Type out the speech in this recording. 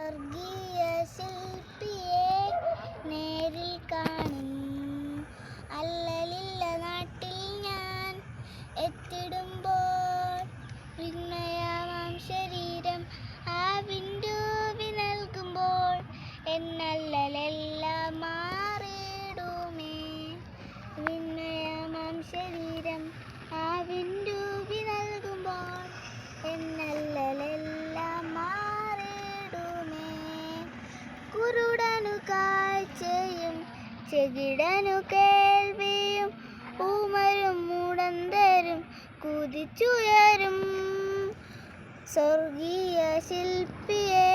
സ്വർഗീയ ശില്പിയെ നേരിൽ കാണും. അല്ലലില്ല നാട്ടിൽ ഞാൻ എത്തിടുമ്പോൾ വിണ്മയമാം ശരീരം ആ വിണ്ടൂവി നൽകുമ്പോൾ എന്നല്ലലെല്ലാം മാറിടുമേ. വിണ്മയമാം ശരീരം ആ വിണ്ടൂവി നൽകുമ്പോൾ എന്നല്ലലെല്ലാം മാറിടുമേ. കുരുടനു കാഴ്ചയും ചെകിടനു കേൾവിയും ഊമരും മുടന്തരും കുതിച്ചുയരും. സ്വർഗീയ ശില്പിയെ